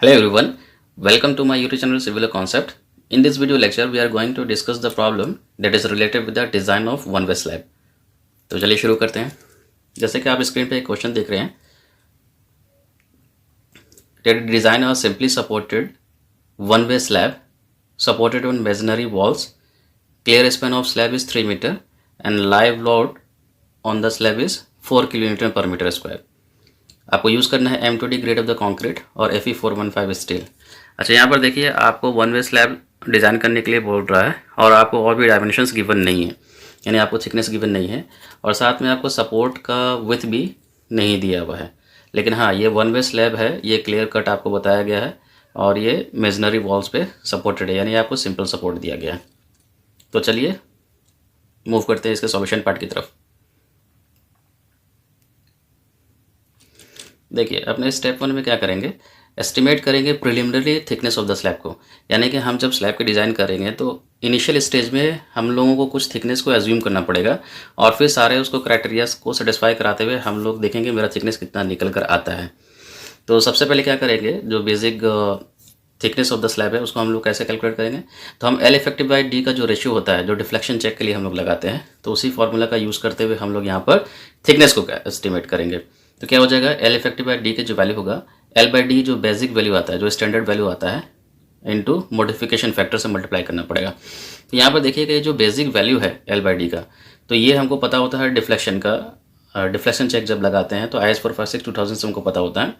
Hello everyone, welcome to my YouTube channel Civil Concept. In this video lecture, we are going to discuss the problem that is related with the design of one way slab. तो चलिए शुरू करते हैं। जैसे कि आप screen पे एक क्वेश्चन देख रहे हैं, that design a simply supported one way slab supported on masonry walls. Clear span of slab is 3 meter and live load on the slab is 4 kN per meter square. आपको use करना है M20 grade of the concrete और Fe415 steel. अच्छा, यहाँ पर देखिए आपको one way slab design करने के लिए बोल रहा है और आपको और भी डायमेंशंस गिवन नहीं है, यानी आपको थिकनेस गिवन नहीं है और साथ में आपको सपोर्ट का विथ भी नहीं दिया हुआ है। लेकिन हाँ, ये वन वे स्लैब है, ये क्लियर कट आपको बताया गया है और ये मेजनरी वॉल्स पे सपोर्टेड है, यानी आपको सिंपल सपोर्ट दिया गया है। तो चलिए मूव करते हैं इसके सॉल्यूशन पार्ट की तरफ। देखिए, अपने स्टेप 1 में क्या करेंगे, एस्टिमेट करेंगे preliminary thickness of the slab को। यानी कि हम जब स्लैब की डिज़ाइन करेंगे तो इनिशियल स्टेज में हम लोगों को कुछ थिकनेस को एज्यूम करना पड़ेगा और फिर सारे उसको क्राइटेरियाज को सेटिस्फाई कराते हुए हम लोग देखेंगे मेरा थिकनेस कितना निकल कर आता है। तो सबसे पहले क्या करेंगे, जो basic thickness of the slab है उसको हम लोग कैसे कैलकुलेट करेंगे, तो हम L इफेक्टिव बाई D का जो रेशियो होता है, जो डिफ्लेक्शन चेक के लिए हम लोग लगाते हैं, तो उसी फॉर्मूला का यूज़ करते हुए हम लोग यहाँ पर थिकनेस को एस्टिमेट करेंगे। तो क्या हो जाएगा, L इफेक्टिव बाई D के जो वैल्यू होगा, L बाई D जो बेसिक वैल्यू आता है, जो स्टैंडर्ड वैल्यू आता है, इनटू मॉडिफिकेशन फैक्टर से मल्टीप्लाई करना पड़ेगा। तो यहाँ पर देखिए कि जो बेसिक वैल्यू है L बाई D का, तो ये हमको पता होता है डिफ्लेक्शन का। डिफ्लेक्शन चेक जब लगाते हैं तो IS 456-2000 से हमको पता होता है।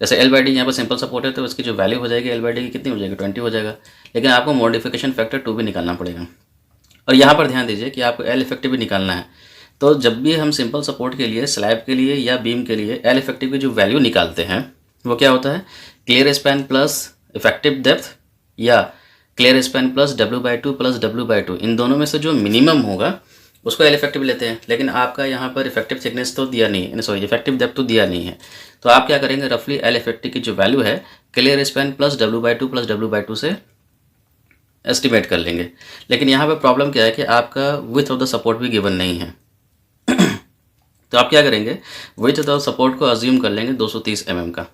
जैसे L बाई D यहाँ पर सिंपल सपोर्ट है तो उसकी जो वैल्यू हो जाएगी L बाई D की कितनी हो जाएगी, 20 हो जाएगा। लेकिन आपको मॉडिफिकेशन फैक्टर 2 भी निकालना पड़ेगा और यहाँ पर ध्यान दीजिए कि आपको L इफेक्टिव भी निकालना है। तो जब भी हम सिंपल सपोर्ट के लिए, स्लैब के लिए या बीम के लिए L इफेक्टिव की जो वैल्यू निकालते हैं वो क्या होता है, clear span plus effective depth या clear span plus W/2 plus W/2, इन दोनों में से जो मिनिमम होगा उसको L इफेक्टिव लेते हैं। लेकिन आपका यहाँ पर इफेक्टिव थिकनेस तो दिया नहीं है, सॉरी इफेक्टिव डेप्थ तो दिया नहीं है, तो आप क्या करेंगे, रफली L इफेक्टिव की जो वैल्यू है clear span plus W/2 plus W/2 से एस्टिमेट कर लेंगे। लेकिन यहाँ पर प्रॉब्लम क्या है कि आपका विथ ऑफ द सपोर्ट भी गिवन नहीं है। तो आप क्या करेंगे, विथ ऑफ द सपोर्ट को अज्यूम कर लेंगे 230 mm का,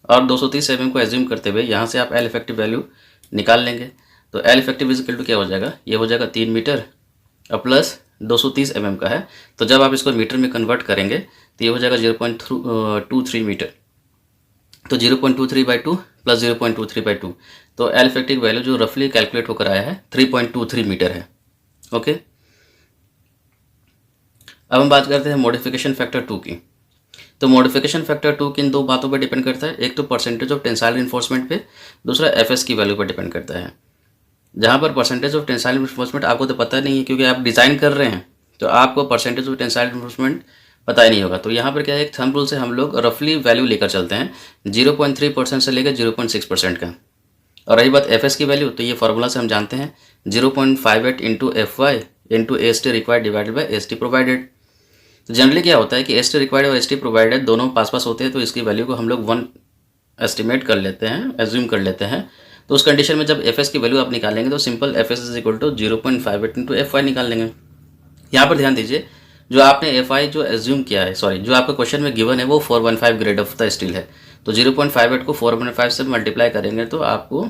और 230 mm को एज्यूम करते हुए यहाँ से आप L इफेक्टिव वैल्यू निकाल लेंगे। तो L इफेक्टिव इक्वल टू क्या हो जाएगा, ये हो जाएगा 3 मीटर और प्लस 230 mm का है, तो जब आप इसको मीटर में कन्वर्ट करेंगे तो ये हो जाएगा 0.23 मीटर। तो 0.23/2 प्लस 0.23/2, तो L इफेक्टिव वैल्यू जो रफली कैलकुलेट होकर आया है 3.23 मीटर है। ओके, अब हम बात करते हैं मॉडिफिकेशन फैक्टर 2 की। तो मॉडिफिकेशन फैक्टर 2 किन दो बातों पर डिपेंड करता है, एक तो परसेंटेज ऑफ टेंसाइल रिइंफोर्समेंट पे, दूसरा FS की वैल्यू पर डिपेंड करता है। जहाँ पर परसेंटेज ऑफ टेंसाइल रिइंफोर्समेंट आपको तो पता नहीं है क्योंकि आप डिज़ाइन कर रहे हैं, तो आपको परसेंटेज ऑफ टेंसाइल रिइंफोर्समेंट पता ही नहीं होगा। तो यहाँ पर क्या है, एक थंब रूल से हम लोग रफली वैल्यू लेकर चलते हैं 0.3% से लेकर 0.6% का। और रही बात FS की वैल्यू, तो ये फार्मूला से हम जानते हैं 0.58 into FY into AST required divided by AST provided. तो जनरली क्या होता है कि ST रिक्वायर्ड और ST प्रोवाइडेड दोनों पास पास होते हैं, तो इसकी वैल्यू को हम लोग 1 एस्टिमेट कर लेते हैं, एज्यूम कर लेते हैं। तो उस कंडीशन में जब FS की वैल्यू आप निकालेंगे तो simple FS is equal to 0.58 into FY निकाल लेंगे। यहाँ पर ध्यान दीजिए, जो आपने FI जो एज्यूम किया है, सॉरी जो आपका क्वेश्चन में गिवन है वो 415 ग्रेड ऑफ द स्टील है, तो 0.58 को 415 से मल्टीप्लाई करेंगे तो आपको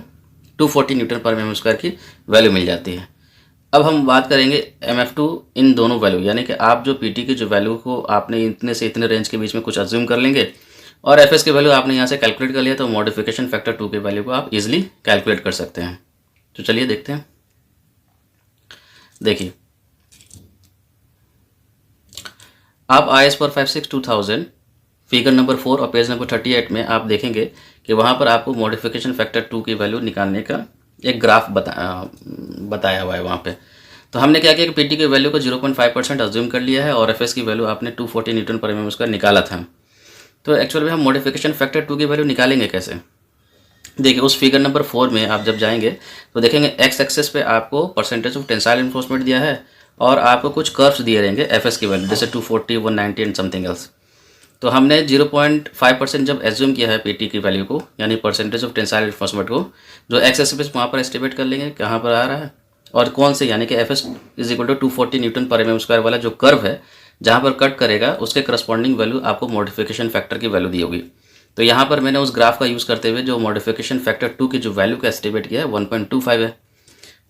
240 न्यूटन पर mm स्क्वायर की वैल्यू मिल जाती है। अब हम बात करेंगे MF2 इन दोनों वैल्यू, यानी कि आप जो PT की जो वैल्यू को आपने इतने से इतने रेंज के बीच में कुछ अज्यूम कर लेंगे और FS की वैल्यू आपने यहाँ से कैलकुलेट कर लिया, तो मॉडिफिकेशन फैक्टर 2 के वैल्यू को आप इजीली कैलकुलेट कर सकते हैं। तो चलिए देखते हैं। देखिए, आप IS 456-2000 फिगर नंबर 4 और पेज नंबर 38 में आप देखेंगे कि वहाँ पर आपको मॉडिफिकेशन फैक्टर 2 की वैल्यू निकालने का एक ग्राफ बताया हुआ है वहाँ पे। तो हमने क्या किया कि PT की वैल्यू को 0.5% अज्यूम कर लिया है और FS की वैल्यू आपने 240 न्यूटन पर mm स्क्वायर निकाला था। तो एक्चुअल में हम मॉडिफिकेशन फैक्टर 2 की वैल्यू निकालेंगे कैसे, देखिए उस फिगर नंबर 4 में आप जब जाएंगे तो देखेंगे एक्स एक्सेस पे आपको परसेंटेज ऑफ टेंसाइल रिइंफोर्समेंट दिया है और आपको कुछ कर्व्स दिए रहेंगे FS की वैल्यू, जैसे 240, 190 एंड समथिंग एल्स। तो हमने 0.5% जब एज्यूम किया है PT की वैल्यू को, यानी परसेंटेज ऑफ टेंसाइल रिइंफोर्समेंट को, जो एक्स एक्सिस वहाँ पर एस्टिमेट कर लेंगे कहाँ पर आ रहा है और कौन से, यानी कि FS is equal to 240 newton पर mm स्क्वायर वाला जो कर्व है जहाँ पर कट करेगा उसके करस्पॉन्डिंग वैल्यू आपको मॉडिफिकेशन फैक्टर की वैल्यू दी होगी। तो यहाँ पर मैंने उस ग्राफ का यूज़ करते हुए जो मॉडिफिकेशन फैक्टर 2 की जो वैल्यू का एस्टिमेट किया है 1.25 है।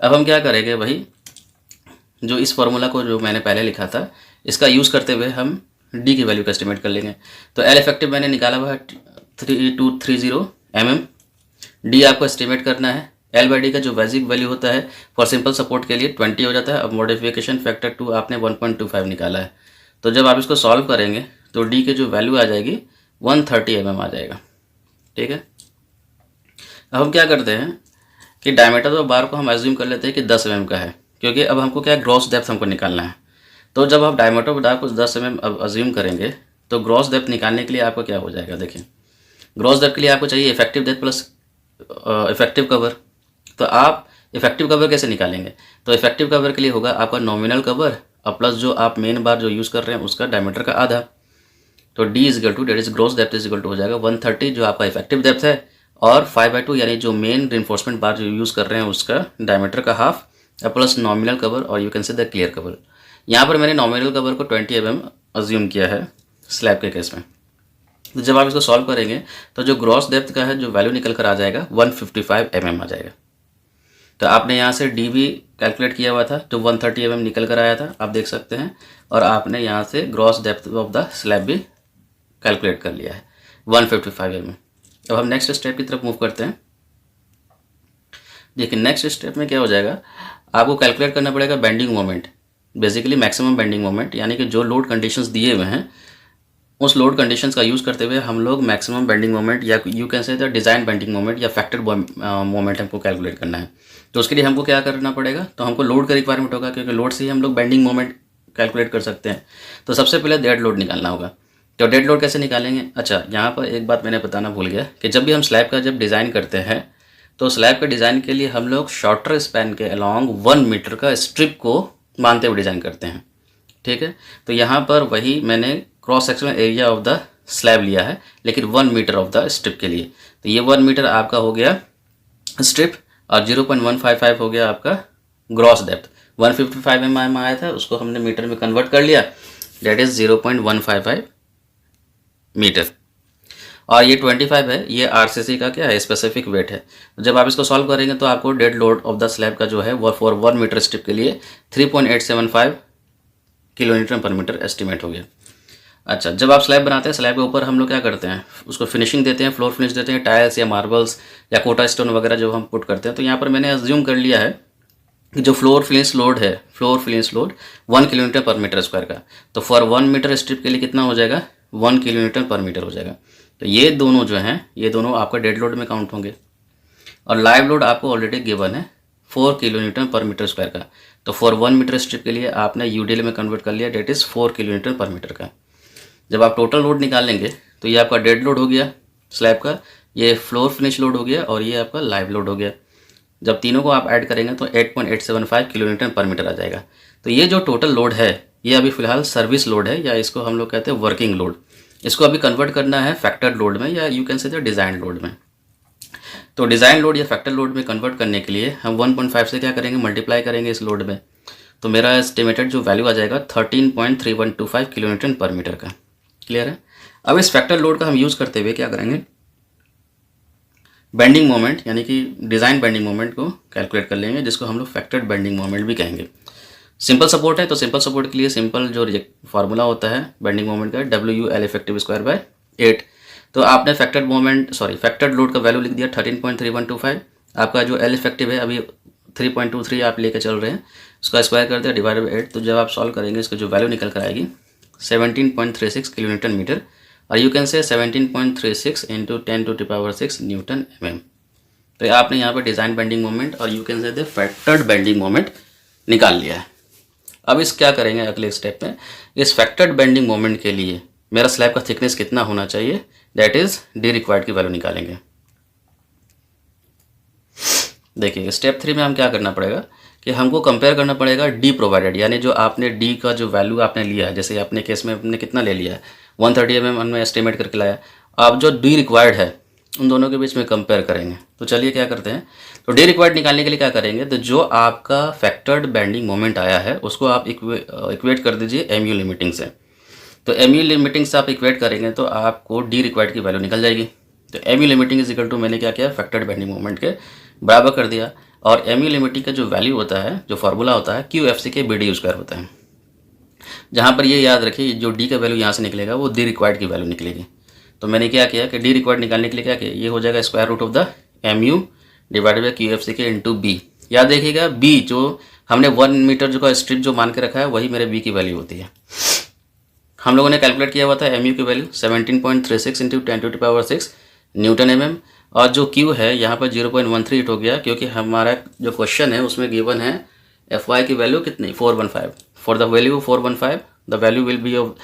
अब हम क्या करेंगे भाई, जो इस फार्मूला को जो मैंने पहले लिखा था इसका यूज़ करते हुए हम डी की वैल्यू का एस्टिमेट कर लेंगे। तो एल इफेक्टिव मैंने निकाला हुआ है 3230 mm। डी आपको एस्टिमेट करना है। एल बाई डी का जो बेसिक वैल्यू होता है फॉर सिंपल सपोर्ट के लिए 20 हो जाता है। अब मॉडिफिकेशन फैक्टर 2 आपने 1.25 निकाला है। तो जब आप इसको सॉल्व करेंगे तो डी की जो वैल्यू आ जाएगी 130 mm आ जाएगा। ठीक है, अब हम क्या करते हैं कि डायमीटर ऑफ बार को हम एज्यूम कर लेते हैं कि 10 mm का है, क्योंकि अब हमको क्या ग्रॉस डेप्थ हमको निकालना है। तो जब आप डायमीटर ऑफ बार को 10 mm अब एज्यूम करेंगे तो ग्रॉस डेप्थ निकालने के लिए आपको क्या हो जाएगा, देखिए ग्रॉस डेप्थ के लिए आपको चाहिए effective depth plus effective cover. तो आप इफेक्टिव कवर कैसे निकालेंगे, तो इफेक्टिव कवर के लिए होगा आपका नॉमिनल कवर और प्लस जो आप मेन बार जो यूज़ कर रहे हैं उसका डायमीटर का आधा। तो D is equal to that is gross depth is equal to हो जाएगा 130 जो आपका इफेक्टिव डेप्थ है, और 5/2 यानी जो मेन रिइंफोर्समेंट बार जो यूज़ कर रहे हैं उसका डायमीटर का हाफ प्लस नॉमिनल कवर, और you can say the clear cover. यहाँ पर मैंने नॉमिनल कवर को 20 mm अज्यूम किया है स्लैब के केस में। तो जब आप इसको सॉल्व करेंगे तो जो ग्रॉस डेप्थ का है जो वैल्यू निकल कर आ जाएगा 155 mm आ जाएगा। तो आपने यहाँ से डी भी कैलकुलेट किया हुआ था तो 130 mm निकल कर आया था, आप देख सकते हैं, और आपने यहाँ से gross depth of the slab भी कैलकुलेट कर लिया है 155 mm। अब हम नेक्स्ट स्टेप की तरफ मूव करते हैं। देखिए नेक्स्ट स्टेप में क्या हो जाएगा, आपको कैलकुलेट करना पड़ेगा bending moment, basically maximum bending moment, यानी कि जो लोड कंडीशंस दिए हुए हैं उस लोड कंडीशंस का यूज़ करते हुए हम लोग मैक्सिमम बेंडिंग मोमेंट या you can say the design bending moment या फैक्टर मोमेंट हमको कैलकुलेट करना है। तो उसके लिए हमको क्या करना पड़ेगा, तो हमको लोड का रिक्वायरमेंट होगा, क्योंकि लोड से ही हम लोग बेंडिंग मोमेंट कैलकुलेट कर सकते हैं। तो सबसे पहले डेड लोड निकालना होगा। तो डेड लोड कैसे निकालेंगे, अच्छा यहाँ पर एक बात मैंने बताना भूल गया कि जब भी हम स्लैब का जब डिज़ाइन करते हैं तो स्लैब के डिज़ाइन के लिए हम लोग शॉर्टर स्पैन के अलॉन्ग 1 मीटर का स्ट्रिप को मानते हुए डिज़ाइन करते हैं। ठीक है, तो यहाँ पर वही मैंने cross sectional area of the slab लिया है, लेकिन 1 मीटर ऑफ द स्ट्रिप के लिए। तो ये 1 मीटर आपका हो गया स्ट्रिप और 0.155 हो गया आपका ग्रॉस डेप्थ। 155 mm आया था, उसको हमने मीटर में कन्वर्ट कर लिया, डेट इज़ 0.155 मीटर। और ये 25 है, ये आरसीसी का क्या है स्पेसिफिक वेट है। जब आप इसको सॉल्व करेंगे तो आपको dead load of the slab का जो है वो फॉर 1 मीटर स्ट्रिप के लिए 3.875 किलोमीटर पर मीटर एस्टिमेट हो गया। अच्छा, जब आप स्लैब बनाते हैं स्लैब के ऊपर हम लोग क्या करते हैं, उसको फिनिशिंग देते हैं, फ्लोर फिनिश देते हैं, टाइल्स या मार्बल्स या कोटा स्टोन वगैरह जो हम पुट करते हैं। तो यहाँ पर मैंने अज्यूम कर लिया है कि जो फ्लोर फिनिश लोड है, फ्लोर फिनिश लोड 1 किलोमीटर पर मीटर स्क्वायर का, तो फॉर 1 मीटर स्ट्रिप के लिए कितना हो जाएगा, 1 किलोमीटर पर मीटर हो जाएगा। तो ये दोनों जो हैं ये दोनों आपका डेड लोड में काउंट होंगे। और लाइव लोड आपको ऑलरेडी गिवन है 4 किलोमीटर पर मीटर स्क्वायर का, तो फॉर 1 मीटर स्ट्रिप के लिए आपने यूडीएल में कन्वर्ट कर लिया, डेट इज़ 4 किलोमीटर पर मीटर का। जब आप टोटल लोड निकालेंगे तो ये आपका डेड लोड हो गया स्लैब का, ये फ्लोर फिनिश लोड हो गया और ये आपका लाइव लोड हो गया। जब तीनों को आप ऐड करेंगे तो 8.875 किलोमीटर पर मीटर आ जाएगा। तो ये जो टोटल लोड है ये अभी फ़िलहाल सर्विस लोड है, या इसको हम लोग कहते हैं वर्किंग लोड। इसको अभी कन्वर्ट करना है फैक्टर लोड में, या you can say design load में। तो डिज़ाइन लोड या फैक्टर लोड में कन्वर्ट करने के लिए हम 1.5 से क्या करेंगे, मल्टीप्लाई करेंगे इस लोड में। तो मेरा एस्टिमेटेड जो वैल्यू आ जाएगा 13.3125 किलोमीटर पर मीटर का। क्लियर है। अब इस फैक्टर लोड का हम यूज़ करते हुए क्या करेंगे, बेंडिंग मोमेंट यानी कि डिज़ाइन बेंडिंग मोमेंट को कैलकुलेट कर लेंगे, जिसको हम लोग फैक्टर्ड बेंडिंग मोमेंट भी कहेंगे। सिंपल सपोर्ट है तो सिंपल सपोर्ट के लिए सिंपल जो फार्मूला होता है बेंडिंग मोमेंट का WL इफेक्टिव स्क्वायर बाय 8। तो आपने फैक्टर्ड लोड का वैल्यू लिख दिया 13.3125। आपका जो L इफेक्टिव है अभी 3.23 आप लेके चल रहे हैं, उसका स्क्वायर कर दिया डिवाइडेड बाई 8। तो जब आप सॉल्व करेंगे इसका जो वैल्यू निकल कर आएगी 17.36 किलोमीटर मीटर, और you can say 17.36 into 10⁻⁶ Newton mm। तो आपने यहाँ पर डिज़ाइन बेंडिंग मोमेंट और you can say the factored bending moment निकाल लिया है। अब इस क्या करेंगे अगले स्टेप में, इस फैक्टर्ड बेंडिंग मोमेंट के लिए मेरा स्लैब का थिकनेस कितना होना चाहिए, दैट इज़ डी रिक्वायर्ड की वैल्यू निकालेंगे। देखिए स्टेप 3 में हम क्या करना पड़ेगा कि हमको कंपेयर करना पड़ेगा डी प्रोवाइडेड, यानी जो आपने डी का जो वैल्यू आपने लिया है, जैसे अपने केस में आपने कितना ले लिया है 130 mm में एस्टिमेट करके लाया, आप जो डी रिक्वायर्ड है उन दोनों के बीच में कंपेयर करेंगे। तो चलिए क्या करते हैं, तो डी रिक्वायर्ड निकालने के लिए क्या करेंगे, तो जो आपका फैक्टर्ड बेंडिंग मोमेंट आया है उसको आप इक्वेट कर दीजिए MU लिमिटिंग से। तो एम यू लिमिटिंग से आप इक्वेट करेंगे तो आपको डी रिक्वायर्ड की वैल्यू निकल जाएगी। तो M U limiting is equal to मैंने क्या किया, फैक्टर्ड बेंडिंग मोमेंट के बराबर कर दिया। और एम यू लिमिटिंग का जो वैल्यू होता है, जो फार्मूला होता है, Q F C K B D square होता है। जहाँ पर ये याद रखिए, जो डी का वैल्यू यहाँ से निकलेगा वो डी रिक्वायर्ड की वैल्यू निकलेगी। तो मैंने क्या किया कि डी रिक्वायर्ड निकालने के लिए क्या किया, ये हो जाएगा square root of the M U divided by Q F C के इंटू बी। याद देखिएगा बी जो हमने 1 मीटर जो का स्ट्रिप जो मान के रखा है वही मेरे बी की वैल्यू होती है। हम लोगों ने कैलकुलेट किया हुआ था एम यू की वैल्यू 17.36 इंटू 10⁶ न्यूटन एम। और जो क्यू है यहाँ पर 0.138 हो गया, क्योंकि हमारा जो क्वेश्चन है उसमें गिवन है एफ वाई की वैल्यू कितनी, 415। For the value 415 the value will be of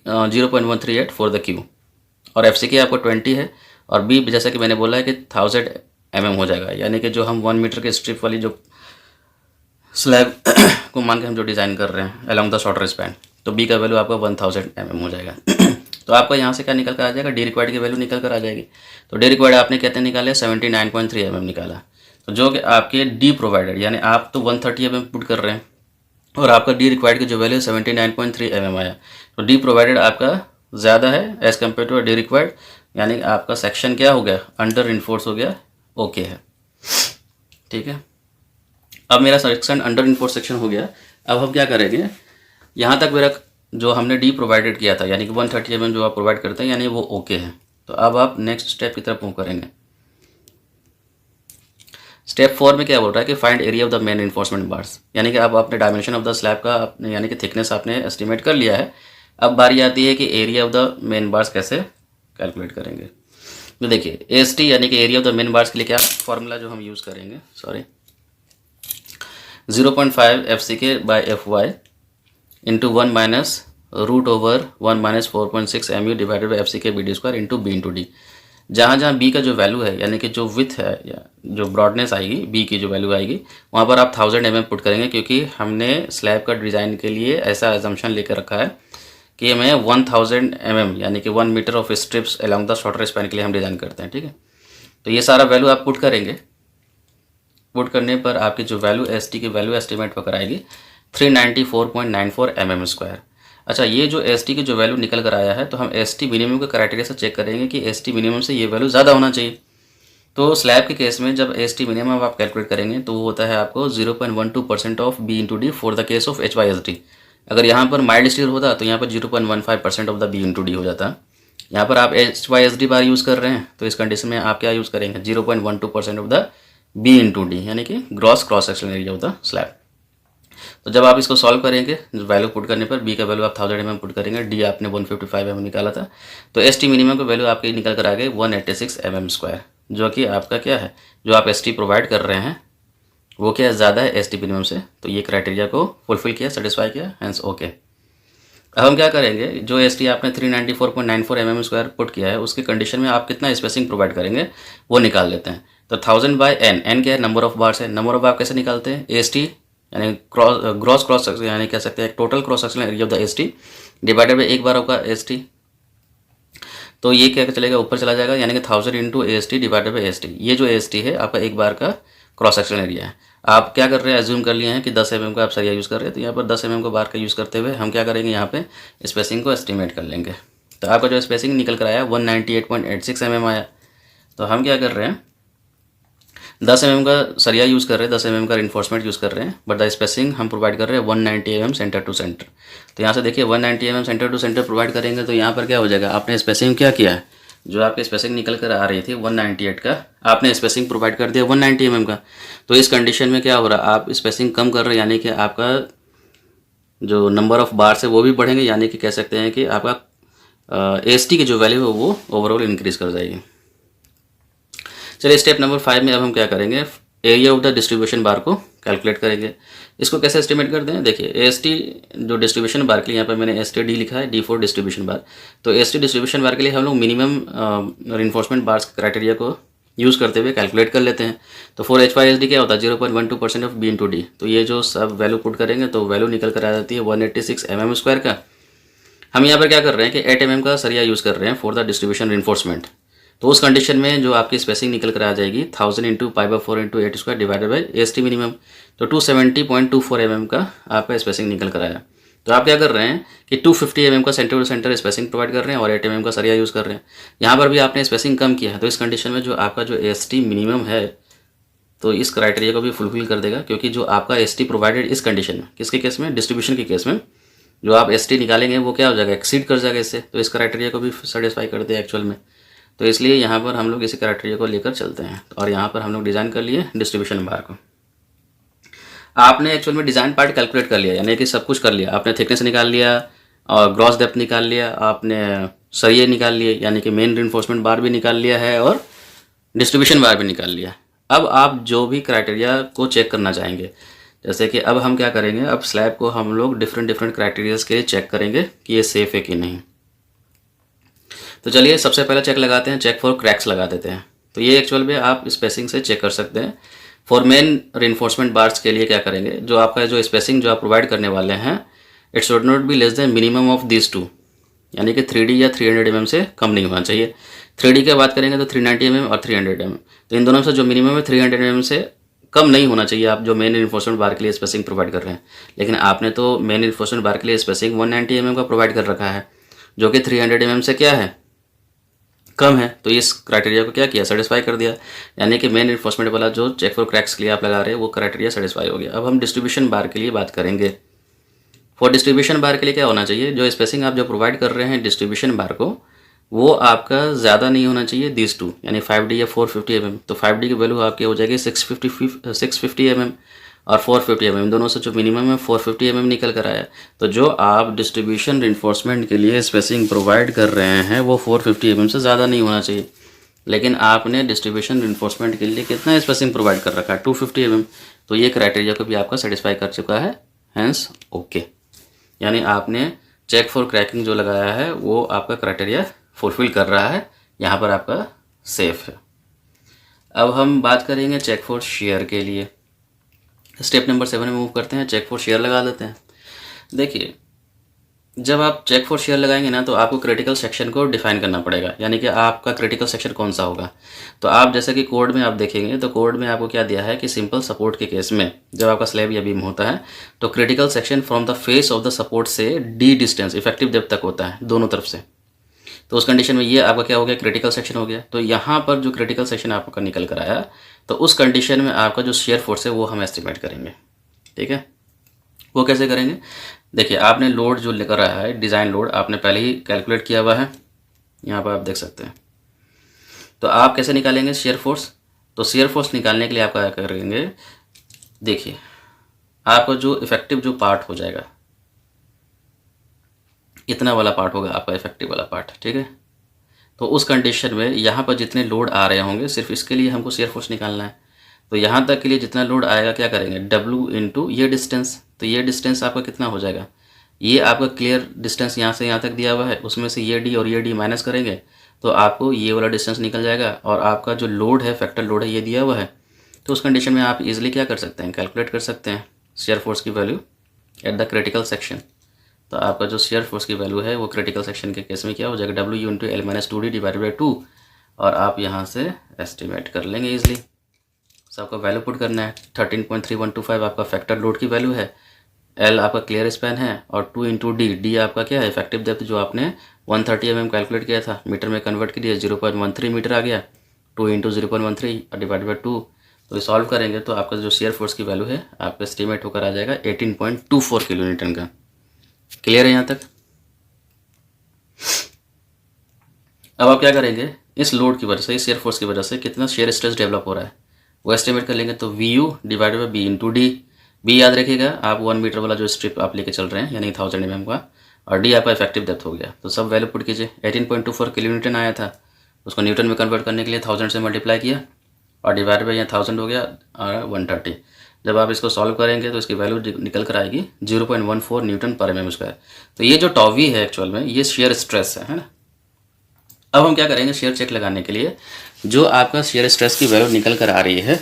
0.138 for the Q. और एफ सी की आपको 20 है, और बी जैसा कि मैंने बोला है कि 1000 mm हो जाएगा। यानी कि जो हम 1 मीटर के स्ट्रिप वाली जो स्लैब को मान के हम जो डिज़ाइन कर रहे हैं अलॉन्ग द शॉर्टर स्पैन, तो बी का वैल्यू आपका 1000 mm हो जाएगा। तो आपका यहाँ से क्या निकल कर आ जाएगा, डी रिक्वायर्ड की वैल्यू निकल कर आ जाएगी। तो डी रिक्वायर्ड आपने कहते निकाले 79.3 mm निकाला। तो जो कि आपके डी प्रोवाइडेड, यानी आप तो 130 mm पुट कर रहे हैं और आपका डी रिक्वायर्ड की जो वैल्यू 79.3 mm आया। तो डी प्रोवाइडेड आपका ज़्यादा है as compared to D required, यानी कि आपका सेक्शन क्या हो गया, अंडर इन्फोर्स हो गया, ओके है। ठीक है, अब मेरा सेक्शन अंडर इन्फोर्स सेक्शन हो गया। अब हम क्या करेंगे, यहाँ तक मेरा जो हमने डी प्रोवाइडेड किया था यानी कि 130 mm जो आप प्रोवाइड करते हैं यानी वो ओके है। तो अब आप नेक्स्ट स्टेप की तरफ मूव करेंगे। स्टेप 4 में क्या बोल रहा है कि find area of the main enforcement bars, यानी कि अब आपने डायमेंशन ऑफ द स्लैब का आपने यानी कि थिकनेस आपने एस्टिमेट कर लिया है। अब बारी आती है कि area of the main bars कैसे कैलकुलेट करेंगे। तो देखिए एस टी यानी कि area of the main bars के लिए क्या फॉर्मूला जो हम यूज़ करेंगे, 0.5 F C K by F Y into 1 minus root over 1 minus 4.6 M U divided by F C K B D square into B into D. जहाँ जहाँ B का जो वैल्यू है यानी कि जो विथ है या जो ब्रॉडनेस आएगी बी की जो वैल्यू आएगी वहाँ पर आप 1000 mm पुट करेंगे, क्योंकि हमने स्लैब का डिज़ाइन के लिए ऐसा एजम्पशन लेकर रखा है कि हमें 1000 mm यानी कि 1 metre of strips along the shorter span के लिए हम डिज़ाइन करते हैं। ठीक है, तो ये सारा वैल्यू आप पुट करेंगे। पुट करने पर आपकी जो वैल्यू एस टी की वैल्यू एस्टिमेट होकर आएगी 394.94 mm स्क्वायर। अच्छा, ये जो एस टी की जो वैल्यू निकल कर आया है तो हम एस टी मिनिमम के क्राइटेरिया से चेक करेंगे कि एस टी मिनिमम से ये वैल्यू ज़्यादा होना चाहिए। तो स्लैब के केस में जब एस टी मिनिमम आप कैलकुलेट करेंगे तो वो होता है आपको 0.12% of B into D for the case of H Y S D. अगर यहाँ पर माइल्ड स्टील होता तो यहाँ पर 0.15% of the B into D हो जाता। यहाँ पर आप H Y S D bar use कर रहे हैं तो इस कंडीशन में आप क्या यूज़ करेंगे, 0.12% of the B into D यानी कि gross cross sectional area of the slab. तो जब आप इसको सॉल्व करेंगे वैल्यू पुट करने पर बी का वैल्यू आप 1000 mm पुट करेंगे, डी आपने 155 mm निकाला था, तो एस टी मिनिमम का वैल्यू आपकी निकल कर आ गई 186 mm स्क्वायर, जो कि आपका क्या है, जो आप एस टी प्रोवाइड कर रहे हैं वो क्या ज़्यादा है एस टी मिनिमम से। तो ये क्राइटेरिया को फुलफिल किया, सेटिस्फाई किया, हेंस ओके। अब हम क्या करेंगे, जो एस टी आपने 394.94 mm स्क्वायर पुट किया है उसके कंडीशन में आप कितना स्पेसिंग प्रोवाइड करेंगे वो निकाल लेते हैं। तो 1000 बाई एन, एन क्या है, नंबर ऑफ बार्स है। नंबर ऑफ बार कैसे निकालते हैं, एस टी यानी ग्रॉस क्रॉस सेक्शन यानी कह सकते हैं total cross sectional area of the S T divided by एक बार होगा एस टी। तो ये क्या चलेगा, ऊपर चला जाएगा, यानी कि 1000 into S T divided by S T. ये जो एस टी है आपका एक बार का क्रॉस सेक्शनल एरिया है। आप क्या कर रहे हैं, एज्यूम कर लिए हैं कि 10 mm का आप सरिया यूज़ कर रहे हैं, तो यहाँ पर 10 mm को बार का यूज़ करते हुए हम क्या करेंगे, यहाँ पे स्पेसिंग को एस्टिमेट कर लेंगे। तो आपका जो स्पेसिंग निकल कर आया 198.86 mm आया। तो हम क्या कर रहे हैं, 10 mm का सरिया यूज़ कर रहे हैं, 10 mm का रिइंफोर्समेंट यूज़ कर रहे हैं, बट द स्पेसिंग हम प्रोवाइड कर रहे हैं 190 mm सेंटर टू सेंटर। तो यहाँ से देखिए 190 mm centre to centre provide करेंगे तो यहाँ पर क्या हो जाएगा, आपने स्पेसिंग क्या किया है, जो आपकी स्पेसिंग निकल कर आ रही थी 198 का, आपने स्पेसिंग प्रोवाइड कर दिया 190 mm का। तो इस कंडीशन में क्या हो रहा है, आप स्पेसिंग कम कर रहे हैं, यानी कि आपका जो नंबर ऑफ बार्स है वो भी बढ़ेंगे, यानी कि कह सकते हैं कि आपका एस टी की जो वैल्यू है वो ओवरऑल इंक्रीज कर जाएगी। चलिए स्टेप नंबर 5 में अब हम क्या करेंगे, एरिया ऑफ द डिस्ट्रीब्यूशन बार को कैलकुलेट करेंगे। इसको कैसे एस्टिमेट करते हैं, देखिए एस टी जो डिस्ट्रीब्यूशन बार के लिए यहाँ पर मैंने एस टी डी लिखा है, डी फॉर डिस्ट्रीब्यूशन बार। तो एस टी डिस्ट्रीब्यूशन बार के लिए हम लोग मिनिमम रिइंफोर्समेंट बार्स क्राइटेरिया को यूज़ करते हुए कैलकुलेट कर लेते हैं। तो for H Y S D क्या होता है 0.12% ऑफ बी इंटू डी। तो ये जो सब वैल्यू पुट करेंगे तो वैल्यू निकल कर आ जाती है 186 mm स्क्वायर का। हम यहाँ पर क्या कर रहे हैं कि 8 mm का सरिया यूज़ कर रहे हैं फॉर द डिस्ट्रीब्यूशन रिइंफोर्समेंट। तो उस कंडीशन में जो आपकी स्पेसिंग निकल कर आ जाएगी 1000 into π/4 into 8 square divided by S T minimum. तो 270.24 mm का आपका स्पेसिंग निकल कर आया। तो आप क्या कर रहे हैं कि 250 mm का centre to centre spacing provide कर रहे हैं और 8 mm का सरिया यूज़ कर रहे हैं। यहाँ पर भी आपने स्पेसिंग कम किया है, तो इस कंडीशन में जो आपका जो AST मिनिमम है तो इस क्राइटेरिया को भी फुलफिल कर देगा, क्योंकि जो आपका ST प्रोवाइडेड इस कंडीशन में, किसके केस में, डिस्ट्रीब्यूशन के केस में, जो आप ST निकालेंगे वो क्या हो जाएगा, एक्सीड कर जाएगा इससे, तो इस क्राइटेरिया को भी सेटिस्फाई कर दिया एक्चुअल में। तो इसलिए यहाँ पर हम लोग इसी क्राइटेरिया को लेकर चलते हैं और यहाँ पर हम लोग डिज़ाइन कर लिए डिस्ट्रीब्यूशन बार को। आपने एक्चुअल में डिज़ाइन पार्ट कैलकुलेट कर लिया, यानी कि सब कुछ कर लिया, आपने थिकनेस निकाल लिया और ग्रॉस डेप्थ निकाल लिया, आपने सरिये निकाल लिए, यानी कि मेन रिइंफोर्समेंट बार भी निकाल लिया है और डिस्ट्रीब्यूशन बार भी निकाल लिया। अब आप जो भी क्राइटेरिया को चेक करना चाहेंगे, जैसे कि अब हम क्या करेंगे, अब स्लैब को हम लोग डिफरेंट क्राइटेरियाज के लिए चेक करेंगे कि ये सेफ़ है कि नहीं। तो चलिए सबसे पहले चेक लगाते हैं, चेक फॉर क्रैक्स लगा देते हैं। तो ये एक्चुअल में आप स्पेसिंग से चेक कर सकते हैं। फॉर मेन रिइंफोर्समेंट बार्स के लिए क्या करेंगे, जो आपका जो स्पेसिंग जो आप प्रोवाइड करने वाले हैं, it should not be less than minimum of this two, यानी कि 3D या 300 mm से कम नहीं होना चाहिए। 3D की बात करेंगे तो 390 mm और 300 mm, तो इन दोनों से जो मिनिमम है 300 mm से कम नहीं होना चाहिए आप जो मेन रिइंफोर्समेंट बार के लिए स्पेसिंग प्रोवाइड कर रहे हैं। लेकिन आपने तो मेन रिइंफोर्समेंट बार के लिए स्पेसिंग 190 mm का प्रोवाइड कर रखा है, जो कि 300 mm से क्या है, कम है। तो इस क्राइटेरिया को क्या किया, सेटिस्फाई कर दिया, यानी कि मेन रिइंफोर्समेंट वाला जो चेक फॉर क्रैक्स के लिए आप लगा रहे हैं वो क्राइटेरिया सेटिस्फाई हो गया। अब हम डिस्ट्रीब्यूशन बार के लिए बात करेंगे। फॉर डिस्ट्रीब्यूशन बार के लिए क्या होना चाहिए, जो स्पेसिंग आप जो प्रोवाइड कर रहे हैं डिस्ट्रीब्यूशन बार को, वो आपका ज़्यादा नहीं होना चाहिए दिस टू, यानी 5D या 450 mm। तो 5D की वैल्यू आपकी हो जाएगी 650 mm और 450 mm, दोनों से जो मिनिमम है 450 mm निकल कर आया। तो जो आप डिस्ट्रीब्यूशन रिइंफोर्समेंट के लिए स्पेसिंग प्रोवाइड कर रहे हैं वो 450 mm से ज़्यादा नहीं होना चाहिए, लेकिन आपने डिस्ट्रीब्यूशन रिइंफोर्समेंट के लिए कितना स्पेसिंग प्रोवाइड कर रखा है, 250 mm। तो ये क्राइटेरिया को भी आपका सेटिस्फाई कर चुका है, हैंस ओके, यानी आपने चेक फॉर क्रैकिंग जो लगाया है वो आपका क्राइटेरिया फुलफिल कर रहा है, यहाँ पर आपका सेफ है। अब हम बात करेंगे चेक फॉर शेयर के लिए। स्टेप नंबर 7 में मूव करते हैं, चेक फॉर शेयर लगा देते हैं। देखिए जब आप चेक फॉर शेयर लगाएंगे ना तो आपको क्रिटिकल सेक्शन को डिफाइन करना पड़ेगा, यानी कि आपका क्रिटिकल सेक्शन कौन सा होगा। तो आप जैसे कि कोड में आप देखेंगे तो कोड में आपको क्या दिया है कि सिंपल सपोर्ट के केस में जब आपका स्लैब या बीम होता है तो critical section from the face of the support से D डिस्टेंस इफेक्टिव डेप्थ तक होता है दोनों तरफ से। तो उस कंडीशन में ये आपका क्या हो गया, क्रिटिकल सेक्शन हो गया। तो यहाँ पर जो क्रिटिकल सेक्शन आपका निकल कर आया तो उस कंडीशन में आपका जो शेयर फोर्स है वो हम एस्टिमेट करेंगे, ठीक है। वो कैसे करेंगे, देखिए आपने लोड जो लेकर आया है डिज़ाइन लोड आपने पहले ही कैलकुलेट किया हुआ है, यहाँ पर आप देख सकते हैं। तो आप कैसे निकालेंगे शेयर फोर्स, तो शेयर फोर्स निकालने के लिए आप क्या करेंगे, देखिए आपका जो इफेक्टिव जो पार्ट हो जाएगा इतना वाला पार्ट होगा आपका इफेक्टिव वाला पार्ट, ठीक है। तो उस कंडीशन में यहाँ पर जितने लोड आ रहे होंगे सिर्फ इसके लिए हमको शेयर फोर्स निकालना है। तो यहाँ तक के लिए जितना लोड आएगा क्या करेंगे, W इंटू ये डिस्टेंस। तो ये डिस्टेंस आपका कितना हो जाएगा, ये आपका क्लियर डिस्टेंस यहाँ से यहाँ तक दिया हुआ है, उसमें से ये D और ये D माइनस करेंगे तो आपको ये वाला डिस्टेंस निकल जाएगा। और आपका जो लोड है फैक्टर लोड है ये दिया हुआ है। तो उस कंडीशन में आप इजीली क्या कर सकते हैं, कैलकुलेट कर सकते हैं शेयर फोर्स की value at the critical section. तो आपका जो शेयर फोर्स की वैल्यू है वो क्रिटिकल सेक्शन के केस में क्या हो जाएगा, W into L minus 2D divided by 2, और आप यहाँ से एस्टिमेट कर लेंगे इजीली। तो आपका वैल्यू पुट करना है 13.3125 आपका फैक्टर लोड की वैल्यू है, L आपका क्लियर स्पैन है और 2 इंटू D आपका क्या है इफेक्टिव डेप्थ जो आपने 130 mm कैलकुलेट किया था मीटर में कन्वर्ट कर दिया 0.13 मीटर आ गया, 2 इंटू 0.13 डिवाइड बाई 2। तो ये सॉल्व करेंगे तो आपका जो शेयर फोर्स की वैल्यू है आपका एस्टिमेट होकर आ जाएगा 18.24 किलो न्यूटन का। क्लियर है यहाँ तक। अब आप क्या करेंगे, इस लोड की वजह से इस शेयर फोर्स की वजह से कितना शेयर स्ट्रेस डेवलप हो रहा है वो एस्टिमेट कर लेंगे। तो VU divided by B into D, B याद रखिएगा आप 1 मीटर वाला जो स्ट्रिप आप लेके चल रहे हैं यानी 1000 mm का, और D आपका इफेक्टिव डेप्थ हो गया। तो सब वैल्यू पुट कीजिए, 18.24 किलो न्यूटन आया था, उसको न्यूटन में कन्वर्ट करने के लिए 1000 से मल्टीप्लाई किया और डिवाइड बाई यहाँ 1000 हो गया और 130। जब आप इसको सॉल्व करेंगे तो इसकी वैल्यू निकल कर आएगी 0.14 न्यूटन पर mm स्क्वायर। तो ये जो टॉवी है एक्चुअल में ये शेयर स्ट्रेस है ना। अब हम क्या करेंगे, शेयर चेक लगाने के लिए जो आपका शेयर स्ट्रेस की वैल्यू निकल कर आ रही है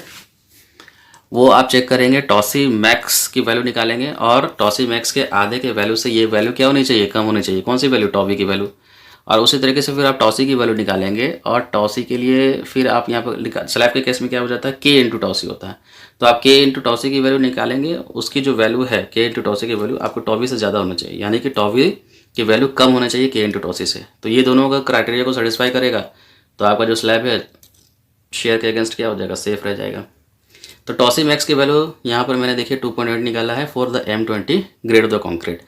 वो आप चेक करेंगे, टॉसी मैक्स की वैल्यू निकालेंगे और टॉसी मैक्स के आधे के वैल्यू से ये वैल्यू क्या होनी चाहिए, कम होनी चाहिए। कौन सी वैल्यू, टॉवी की वैल्यू। और उसी तरीके से फिर आप टॉसी की वैल्यू निकालेंगे, और टॉसी के लिए फिर आप यहाँ पर स्लैब के केस में क्या हो जाता है, के इंटू टॉसी होता है। तो आप के इंटू टॉसी की वैल्यू निकालेंगे, उसकी जो वैल्यू है के इंटू टॉसी की वैल्यू आपको टॉवी से ज़्यादा होना चाहिए, यानी कि टॉवी की वैल्यू कम होना चाहिए के इंटू टॉसी से। तो ये दोनों का क्राइटेरिया को सेटिस्फाई करेगा तो आपका जो स्लैब है शेयर के अगेंस्ट क्या हो जाएगा, सेफ रह जाएगा। तो टॉसी मैक्स की वैल्यू यहाँ पर मैंने देखिए 2.8 निकाला है for the M20 grade of the concrete.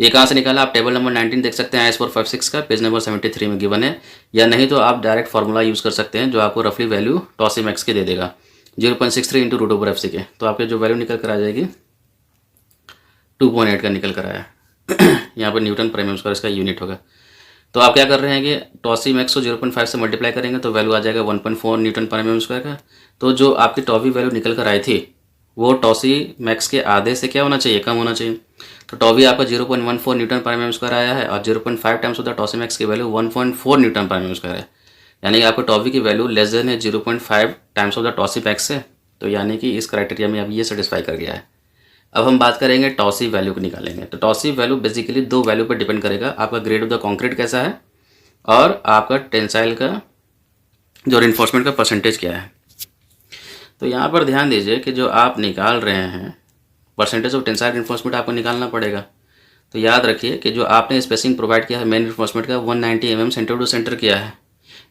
ये कहाँ से निकाला, आप टेबल नंबर 19 देख सकते हैं IS-456 का, पेज नंबर 73 में गिवन है, या नहीं तो आप डायरेक्ट फार्मूला यूज़ कर सकते हैं जो आपको रफली वैल्यू टॉसी मैक्स की दे देगा 0.63 इंटू √/FC के। तो आपके जो वैल्यू निकल कर आ जाएगी 2.8 का निकल कर आया। यहाँ पर न्यूटन पर mm² इसका यूनिट होगा। तो आप क्या कर रहे हैं कि टॉसी मैक्स को 0.5 से मल्टीप्लाई करेंगे तो वैल्यू आ जाएगा 1.4 न्यूटन पर mm² का। तो जो आपकी टॉवी वैल्यू निकल कर आई थी वो टॉसी मैक्स के आधे से क्या होना चाहिए, कम होना चाहिए। तो टॉवी आपका 0.14 न्यूटन पर mm² आया है, और 0.5 टाइम्स ऑफ द टॉसी मैक्स की वैल्यू 1.4 न्यूटन पर mm² है, यानी कि आपको टॉवी की वैल्यू लेस देन है 0.5 टाइम्स ऑफ द टॉसी मैक्स से। तो यानी कि इस क्राइटेरिया में अब ये सेटिस्फाई कर गया है। अब हम बात करेंगे टॉसी वैल्यू को निकालेंगे। तो टॉसी वैल्यू बेसिकली दो वैल्यू पर डिपेंड करेगा, आपका ग्रेड ऑफ द कॉन्क्रीट कैसा है और आपका टेंसाइल का जो रिइंफोर्समेंट का परसेंटेज क्या है। तो यहाँ पर ध्यान दीजिए कि जो आप निकाल रहे हैं परसेंटेज ऑफ टेंसाइल रिइंफोर्समेंट आपको निकालना पड़ेगा। तो याद रखिए कि जो आपने स्पेसिंग प्रोवाइड किया है मेन रिइंफोर्समेंट का 190 mm सेंटर टू सेंटर किया है।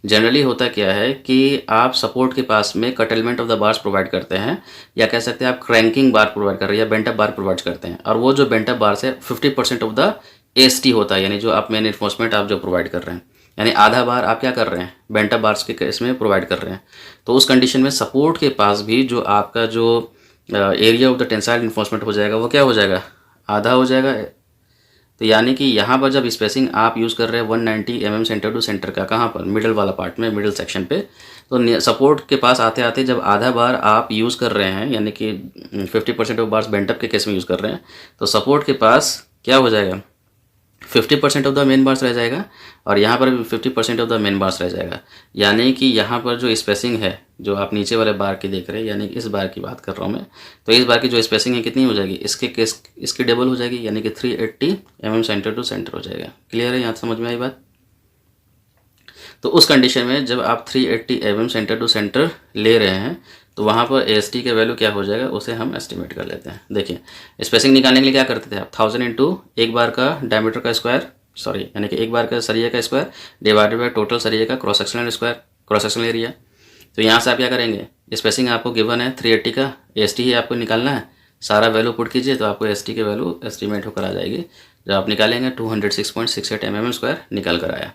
जनरली होता क्या है कि आप सपोर्ट के पास में कटलमेंट ऑफ द बार्स प्रोवाइड करते हैं, या कह सकते हैं आप क्रैंकिंग बार प्रोवाइड कर रहे हैं या बेंट अप बार प्रोवाइड करते हैं, और वो जो बेंट अप बार है 50% ऑफ द AST होता है, यानी जो आप मेन रिइंफोर्समेंट आप जो प्रोवाइड कर रहे हैं, यानी आधा बार आप क्या कर रहे हैं बेंट अप बार्स के केस में प्रोवाइड कर रहे हैं। तो उस कंडीशन में सपोर्ट के पास भी जो आपका जो area of the tensile reinforcement हो जाएगा वो क्या हो जाएगा, आधा हो जाएगा। तो यानी कि यहाँ पर जब स्पेसिंग आप यूज़ कर रहे हैं 190 mm सेंटर टू सेंटर का, कहाँ पर, मिडल वाला पार्ट में, मिडल सेक्शन पे, तो सपोर्ट के पास आते आते जब आधा बार आप यूज़ कर रहे हैं, यानी कि 50% ऑफ बार्स बेंटअप के केस में यूज़ कर रहे हैं, तो सपोर्ट के पास क्या हो जाएगा, 50% ऑफ द मेन बार्स रह जाएगा, और यहाँ पर भी 50% ऑफ द मेन बार्स रह जाएगा। यानी कि यहाँ पर जो स्पेसिंग है जो आप नीचे वाले बार की देख रहे हैं, यानी कि इस बार की बात कर रहा हूँ मैं, तो इस बार की जो स्पेसिंग है कितनी हो जाएगी, इसकी डबल हो जाएगी, यानी कि 380 mm सेंटर टू सेंटर हो जाएगा। क्लियर है, यहाँ समझ में आई बात। तो उस कंडीशन में जब आप 380 mm सेंटर टू सेंटर ले रहे हैं तो वहाँ पर AST के वैल्यू क्या हो जाएगा उसे हम एस्टिमेट कर लेते हैं। देखिए स्पेसिंग निकालने के लिए क्या करते थे आप, 1000 इंटू एक बार का डायमीटर का स्क्वायर, सॉरी यानी कि एक बार का सरिया का स्क्वायर डिवाइडेड बाय टोटल सरिया का cross sectional square, cross sectional area. तो यहाँ से आप क्या करेंगे, स्पेसिंग आपको गिवन है 380 का, AST ही आपको निकालना है, सारा वैल्यू पुट कीजिए तो आपको AST की वैल्यू एस्टिमेट होकर आ जाएगी। जब आप निकालेंगे 206.68 mm² निकल कर आया।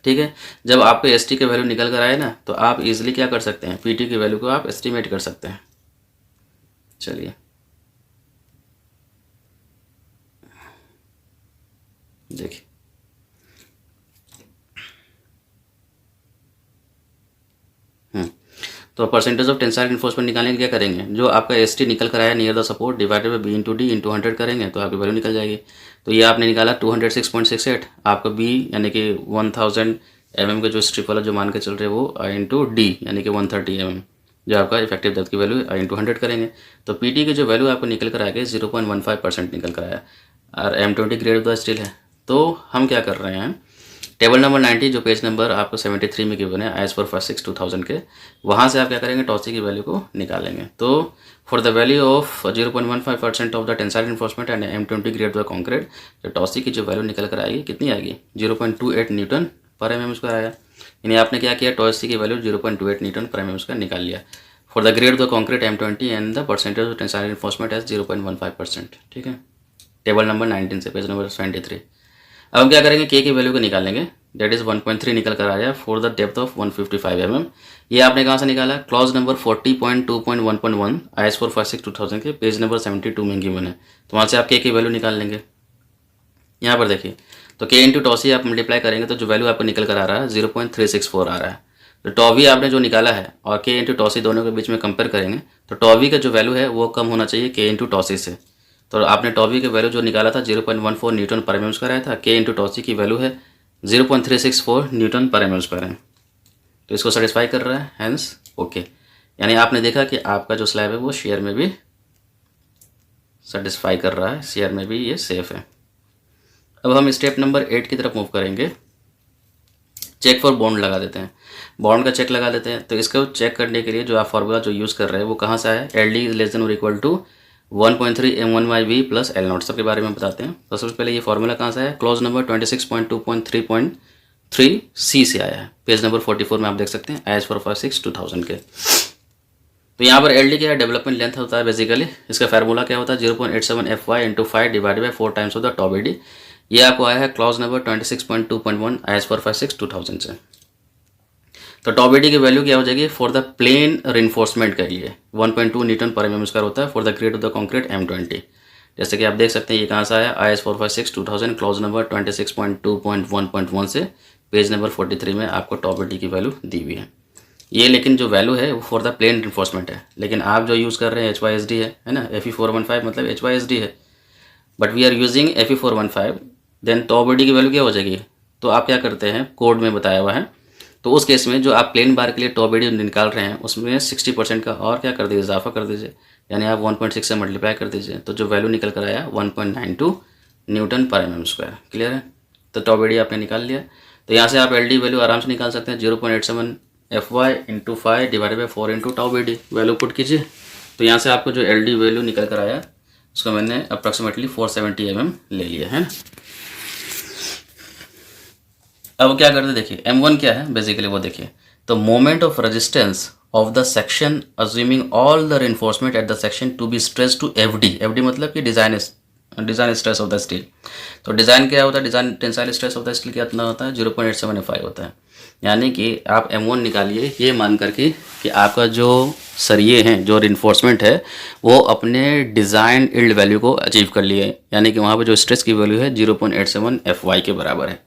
ठीक है, जब आपको AST के वैल्यू निकल कर आए ना तो आप इजीली क्या कर सकते हैं, PT की वैल्यू को आप एस्टिमेट कर सकते हैं। चलिए देखिए, तो परसेंटेज ऑफ टेंसाइल रिइंफोर्समेंट निकालने के क्या करेंगे, जो आपका AST निकल कर आया near the support divided by B into D into 100 करेंगे तो आपकी वैल्यू निकल जाएगी। तो ये आपने निकाला 206.68, आपका B यानी कि 1000 mm का जो स्ट्रिप वाला जो मान के चल रहे हैं वो इंटू D यानी कि 130 mm जो आपका इफेक्टिव डेप्थ की वैल्यू इंटू 100 करेंगे तो PT की जो वैल्यू आपको निकल कर आएगी 0.15% निकल कर आया, और M20 grade of the steel है। तो हम क्या कर रहे हैं, टेबल नंबर 90 जो पेज नंबर आपको 73 में गिवन है IS-456 2000 के, वहाँ से आप क्या करेंगे टॉसी की वैल्यू को निकालेंगे। तो for the value of 0.15% of the tensile reinforcement and M20 grade of the concrete, तो टॉसी की जो वैल्यू निकल कर आएगी कितनी आएगी, 0.28 न्यूटन पर mm² आया। यानी आपने क्या किया, टॉसी की वैल्यू 0.28 न्यूटन पर mm² निकाल लिया for the grade of the concrete M20 and the percentage of tensile reinforcement as 0.15%। ठीक है, टेबल नंबर 19 से पेज नंबर 73। अब हम क्या करेंगे, के की वैल्यू को निकालेंगे, डेट इज़ 1.3 निकल कर आया for the depth of 155 mm। ये आपने कहाँ से निकाला, क्लॉज नंबर 40.2.1.1 IS-456 2000 के पेज नंबर 72 में गिवन है, तो वहाँ से आप के की वैल्यू निकाल लेंगे। यहाँ पर देखिए, तो के इंटू टॉसी आप मल्टीप्लाई करेंगे तो जो वैल्यू आपको निकल कर आ रहा है 0.364 आ रहा है। तो टॉवी आपने जो निकाला है और के इंटू टॉसी दोनों के बीच में कंपेयर करेंगे तो टॉवी का जो वैल्यू है वो कम होना चाहिए के इंटू टॉसी से। तो आपने टॉवी के वैल्यू जो निकाला था 0.14 न्यूटन पर mm² आया था, के इंटू टॉसी की वैल्यू है 0.364 न्यूटन पर mm² है, तो इसको सेटिस्फाई कर रहा है, हैंस ओके। यानी आपने देखा कि आपका जो स्लैब है वो शेयर में भी सेटिस्फाई कर रहा है, शेयर में भी ये सेफ है। अब हम स्टेप नंबर 8 की तरफ मूव करेंगे। चेक फॉर बॉन्ड लगा देते हैं, बॉन्ड का चेक लगा देते हैं। तो इसको चेक करने के लिए जो आप फार्मूला जो यूज़ कर रहे हैं वो कहाँ से आया, L D is less than और equal to 1.3 M1/V plus L nought. सबके बारे में बताते हैं। तो सबसे पहले ये फार्मूला कहाँ से आया, क्लॉज नंबर 26.2.3.3 सी से आया है, पेज नंबर 44 में आप देख सकते हैं, IS 456/2000 के। तो यहाँ पर एल डी क्या है, डेवलपमेंट लेंथ होता है बेसिकली। इसका फार्मूला क्या होता है, 0.87 FY × 5 divided by 4 times of the top A D. ये आपको आया है क्लॉज नंबर 26.2.1 IS 456/2000 से। तो टॉप एडी की वैल्यू क्या हो जाएगी, फॉर द प्लेन रिइंफोर्समेंट के लिए 1.2 न्यूटन पर mm² होता है, for the grade of the concrete M20। जैसे कि आप देख सकते हैं ये कहाँ से आया, IS 456/2000 क्लॉज नंबर 26.2.1.1 से पेज नंबर 43 में आपको टॉप एडी की वैल्यू दी हुई है। ये लेकिन जो वैल्यू है वो फॉर द प्लेन रिइंफोर्समेंट है, लेकिन आप जो यूज़ कर रहे हैं HYSD है ना, FE415 मतलब HYSD है, but we are using FE415, then top A D की वैल्यू क्या हो जाएगी। तो आप क्या करते हैं, कोड में बताया हुआ है, तो उस केस में जो आप प्लेन बार के लिए टॉप एडी निकाल रहे हैं उसमें 60% का और क्या कर दीजिए, इजाफा कर दीजिए, यानी आप 1.6 से मल्टीप्लाई कर दीजिए। तो जो वैल्यू निकल कर आया 1.92 न्यूटन पर mm²। क्लियर है, तो टॉप एडी आपने निकाल लिया। तो यहाँ से आप एल डी वैल्यू आराम से निकाल सकते हैं, 0.87 FY × 5 divided by 4 × top A D value put कीजिए। तो यहाँ से आपको जो एल डी वैल्यू निकल कर आया उसको मैंने अप्रॉक्सीमेटली 470 mm ले लिया है। अब क्या करते देखिए, M1 क्या है बेसिकली वो देखिए। तो moment of resistance of the section assuming all the reinforcement at the section to be stress to FD मतलब कि design stress of the steel. तो डिज़ाइन क्या होता है, design tensile stress of the steel कितना होता है, 0.87 FI होता है। यानी कि आप M1 निकालिए ये मान करके कि आपका जो सरिये हैं, जो रिइंफोर्समेंट है वो अपने डिज़ाइन इल्ड वैल्यू को अचीव कर लिए, यानी कि वहाँ पर जो स्ट्रेस की वैल्यू है 0.87 FY के बराबर है।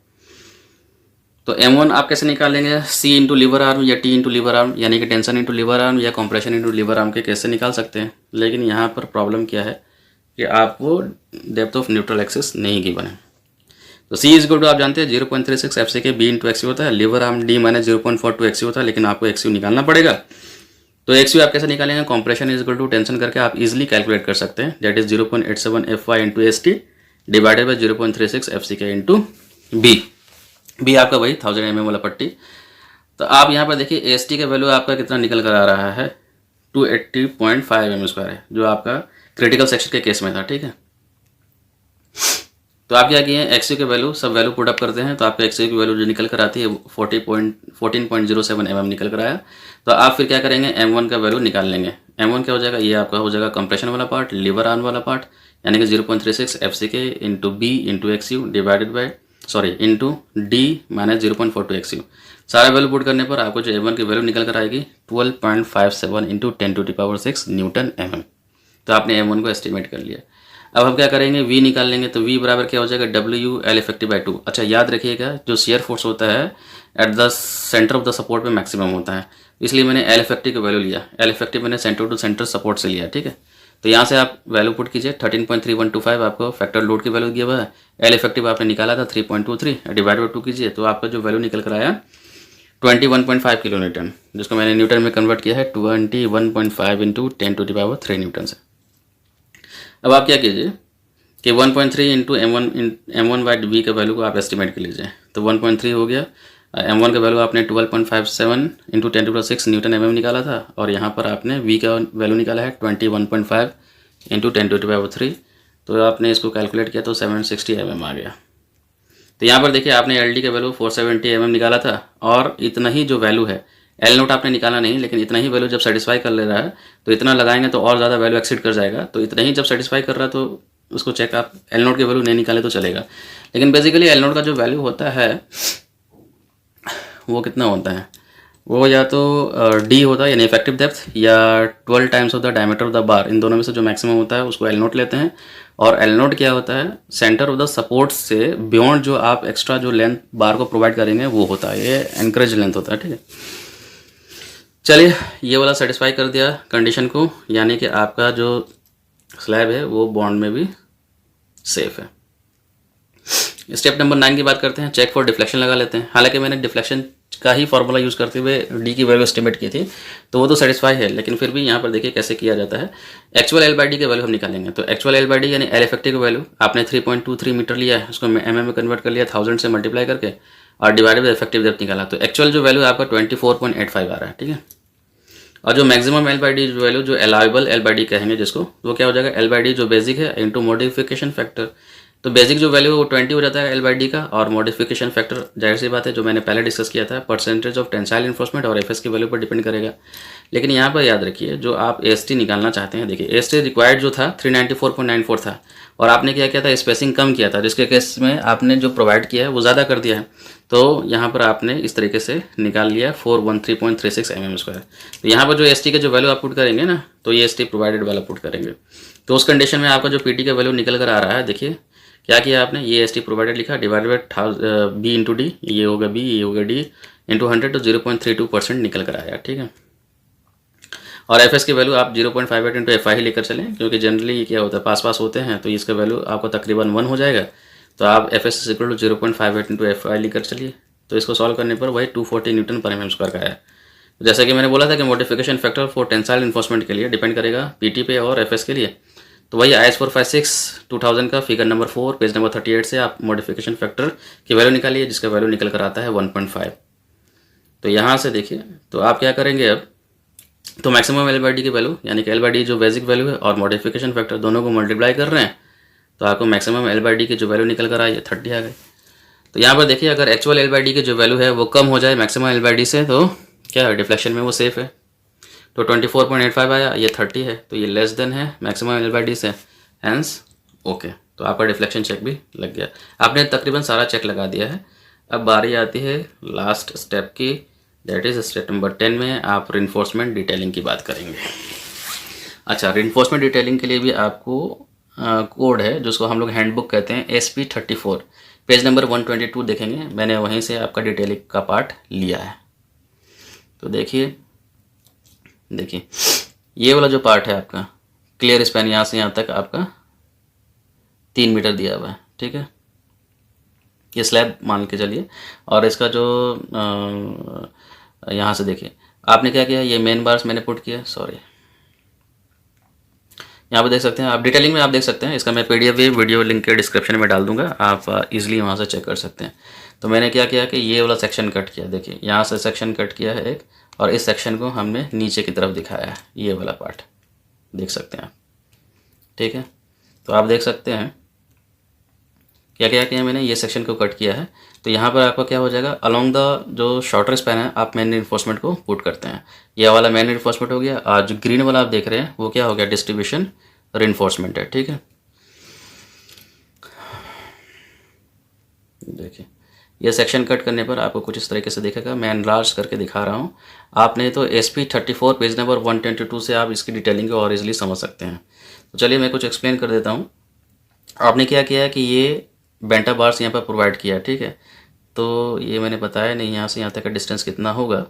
तो M1 आप कैसे निकालेंगे, C इंटू लीवर आर्म या T इंटू लीवर आर्म, यानी कि टेंशन इंटू लीवर आर्म या कंप्रेशन इंटू लीवर आर्म के कैसे निकाल सकते हैं। लेकिन यहाँ पर प्रॉब्लम क्या है कि आपको डेप्थ ऑफ न्यूट्रल एक्सिस नहीं गिवन है। तो C इज आप जानते हैं 0.36 FC के B इंटू XU होता है, lever arm D minus 0.42 XU होता है, लेकिन आपको XU निकालना पड़ेगा। तो XU आप कैसे निकालेंगे, compression is equal to tension करके आप इजीली कैलकुलेट कर सकते हैं, that is 0.87 FY into ST divided by 0.36 FC के इंटू B आपका वही 1000 mm वाला पट्टी। तो आप यहाँ पर देखिए ST का वैल्यू आपका कितना निकल कर आ रहा है, 280.5 mm² है, जो आपका क्रिटिकल सेक्शन के केस में था। ठीक है, तो आप क्या किए, XU के वैल्यू सब वैल्यू पुट अप करते हैं, तो आपका XU की वैल्यू जो निकल कर आती है 14.07 mm निकल कर आया। तो आप फिर क्या करेंगे, M1 का वैल्यू निकाल लेंगे। M1 क्या हो जाएगा, ये आपका हो जाएगा कंप्रेशन वाला पार्ट, लीवर आर्म वाला पार्ट, यानी कि 0.36 FC के into B into XU divided by into D minus 0.42 XU। सारे वैल्यू पुट करने पर आपको जो M1 की वैल्यू निकल कर आएगी 12.57 इंटू 10⁶ न्यूटन mm। तो आपने M1 को एस्टिमेट कर लिया। अब हम क्या करेंगे, V निकाल लेंगे। तो V बराबर क्या हो जाएगा, WL इफेक्टिव बाई 2। अच्छा याद रखिएगा, जो शेयर फोर्स होता है at the centre of the support पे मैक्सिमम होता है, इसलिए मैंने L इफेक्टिव की वैल्यू लिया। L इफेक्टिव मैंने सेंटर टू सेंटर सपोर्ट से लिया। ठीक है, तो यहाँ से आप वैल्यू पुट कीजिए, 13.3125 आपको फैक्टर लोड की वैल्यू दिया हुआ है। L इफेक्टिव आपने निकाला था 3.23, डिवाइड बाई 2 कीजिए, तो आपका जो वैल्यू निकल कर आया 21.5 किलो न्यूटन, जिसको मैंने न्यूटन में कन्वर्ट किया है 21.5 इंटू 10⁻³ न्यूटन से। अब आप क्या कीजिए कि 1.3 इंटू M1 बाई V का वैल्यू को आप एस्टिमेट कर लीजिए। तो 1.3 हो गया, M1 का वैल्यू आपने 12.57 इंटू 10⁻⁶ न्यूटन mm निकाला था, और यहाँ पर आपने V का वैल्यू निकाला है 21.5 इंटू 10⁻³। तो आपने इसको कैलकुलेट किया तो 760 mm आ गया। तो यहाँ पर देखिए आपने LD का वैल्यू 470 mm निकाला था, और इतना ही जो वैल्यू है L नोट आपने निकाला नहीं, लेकिन इतना ही वैल्यू जब सेटिस्फाई कर ले रहा है तो इतना लगाएंगे तो और ज़्यादा वैल्यू एक्सीड कर जाएगा। तो इतना ही जब सेटिस्फाई कर रहा है तो उसको चेक, आप L नोट की वैल्यू नहीं निकाले तो चलेगा। लेकिन बेसिकली L नोट का जो वैल्यू होता है वो कितना होता है, वो या तो D होता है यानी इफेक्टिव डेप्थ, या 12 times of the diameter of the bar, इन दोनों में से जो मैक्सिमम होता है उसको L नोट लेते हैं। और L नोट क्या होता है, सेंटर ऑफ द सपोर्ट से बियॉन्ड जो आप एक्स्ट्रा जो लेंथ बार को प्रोवाइड करेंगे वो होता है, ये एनकरेज लेंथ होता है। ठीक है, चलिए ये वाला सेटिस्फाई कर दिया कंडीशन को, यानी कि आपका जो स्लैब है वो बॉन्ड में भी सेफ है। स्टेप नंबर 9 की बात करते हैं, चेक फॉर डिफ्लेक्शन लगा लेते हैं। हालांकि मैंने डिफ्लेक्शन का ही फॉर्मूला यूज़ करते हुए D की वैल्यू एस्टिमेट की थी, तो वो तो सेटिस्फाई है, लेकिन फिर भी यहाँ पर देखिए कैसे किया जाता है। एक्चुअल L बाई डी की वैल्यू हम निकालेंगे। तो एक्चुअल L बाई डी यानी L इफेक्टिव की वैल्यू आपने 3.23 मीटर लिया है, उसको mm में कन्वर्ट कर लिया 1000 से मल्टीप्लाई करके, और डिवाइडेड बाय इफेक्टिव डेप्थ निकाला, तो एक्चुअल जो वैल्यू आपका 24.85 आ रहा है, ठीक है। और जो maximum L by D value, जो अलाउेबल एल बाई डी कहेंगे जिसको, वो क्या हो जाएगा, एल बाई डी जो बेसिक है इंटू मॉडिफिकेशन फैक्टर। तो बेसिक जो वैल्यू है वो 20 हो जाता है एल बाई डी का, और मॉडिफिकेशन फैक्टर जाहिर सी बात है जो मैंने पहले डिस्कस किया था, परसेंटेज ऑफ टेंसाइल इन्फोर्समेंट और एफएस की वैल्यू पर डिपेंड करेगा। लेकिन यहाँ पर याद रखिए, जो आप एएसटी निकालना चाहते हैं, देखिए एएसटी रिक्वायर्ड जो था 394.94 था, और आपने क्या किया था, स्पेसिंग कम किया था, जिसके केस में आपने जो प्रोवाइड किया है वो ज़्यादा कर दिया है। तो यहाँ पर आपने इस तरीके से निकाल लिया 413.36 mm²। तो यहाँ पर जो एएसटी का जो वैल्यू आप पुट करेंगे ना, तो ये एएसटी प्रोवाइडेड वाला पुट करेंगे। तो उस कंडीशन में आपका जो पीटी का वैल्यू निकल कर आ रहा है, देखिए क्या किया आपने, ये एएसटी प्रोवाइडेड लिखा, divided by B into D, ये होगा बी, ये होगा डी, इंटू 100, तो 0.32% निकल कर आया, ठीक है। और एफ एस की वैल्यू आप 0.58 इंटू एफ आई लेकर चलें, क्योंकि जनरली क्या होता है, पास होते हैं, तो इसका वैल्यू आपको तकरीबन 1 हो जाएगा। तो आप F S equal to 0.58 into F I लेकर चलिए, तो इसको सॉल्व करने पर वही 240 न्यूटन पर mm² का है। जैसा कि मैंने बोला था कि modification factor for tensile enforcement के लिए डिपेंड करेगा पीटी पे और एफएस के लिए। तो वही IS 456 2000 का फिगर नंबर 4 पेज नंबर 38 से आप मॉडिफिकेशन फैक्टर की वैल्यू निकालिए, जिसका वैल्यू निकल कर आता है 1.5। तो यहाँ से देखिए, तो आप क्या करेंगे अब, तो मैक्सिमम एल बाई डी की वैल्यू, यानी कि एल बाई डी जो बेसिक वैल्यू है और मॉडिफिकेशन फैक्टर दोनों को मल्टीप्लाई कर रहे हैं, तो आपको मैक्सिमम एल बाई डी की जो वैल्यू निकल कर आई है 30 आ गई। तो यहाँ पर देखिए, अगर एक्चुअल एल बाई डी की जो वैल्यू है वो कम हो जाए मैक्सिमम एल बाई डी से, तो क्या है, डिफ्लेक्शन में वो सेफ है। तो 24.85 आया, ये 30 है, तो ये लेस देन है मैक्सिमम एल बाई डी से, हैंस ओके। तो आपका डिफ्लेक्शन चेक भी लग गया, आपने तकरीबन सारा चेक लगा दिया है। अब बारी आती है लास्ट स्टेप की, दैट इज स्टेप नंबर 10 में आप रिइंफोर्समेंट डिटेलिंग की बात करेंगे। अच्छा, रिइंफोर्समेंट डिटेलिंग के लिए भी आपको कोड है, जिसको हम लोग हैंडबुक कहते हैं, SP34 पेज नंबर 122 देखेंगे, मैंने वहीं से आपका डिटेलिंग का पार्ट लिया है। तो देखिए ये वाला जो पार्ट है आपका, क्लियर स्पैन यहाँ से यहाँ तक आपका 3 मीटर दिया हुआ है, ठीक है, ये स्लैब मान के चलिए। और इसका जो यहाँ से देखिए आपने क्या किया, ये मेन बार्स मैंने पुट किया, सॉरी, यहाँ पे देख सकते हैं आप, डिटेलिंग में आप देख सकते हैं, इसका मैं PDF भी वीडियो लिंक के डिस्क्रिप्शन में डाल दूंगा, आप इजीली वहाँ से चेक कर सकते हैं। तो मैंने क्या किया कि ये वाला सेक्शन कट किया, देखिए यहाँ से सेक्शन कट किया है एक, और इस सेक्शन को हमने नीचे की तरफ दिखाया है, ये वाला पार्ट देख सकते हैं आप, ठीक है। तो आप देख सकते हैं क्या क्या किया मैंने, ये सेक्शन को कट किया है। तो यहाँ पर आपका क्या हो जाएगा, अलोंग द जो शॉर्टर स्पैन है आप मेन रिइंफोर्समेंट को पुट करते हैं, ये वाला मेन रिइंफोर्समेंट हो गया, और जो ग्रीन वाला आप देख रहे हैं वो क्या हो गया, डिस्ट्रीब्यूशन रिइंफोर्समेंट है, ठीक है। देखिए ये सेक्शन कट करने पर आपको कुछ इस तरीके से दिखेगा, मैं एनलार्ज करके दिखा रहा हूँ। आपने तो SP34 पेज नंबर 122 से आप इसकी डिटेलिंग को और इजीली समझ सकते हैं। तो चलिए मैं कुछ एक्सप्लेन कर देता हूँ। आपने क्या किया है कि ये बेंटा बार्स यहाँ पर प्रोवाइड किया है, ठीक है। तो ये मैंने बताया नहीं, यहाँ से यहाँ तक का डिस्टेंस कितना होगा,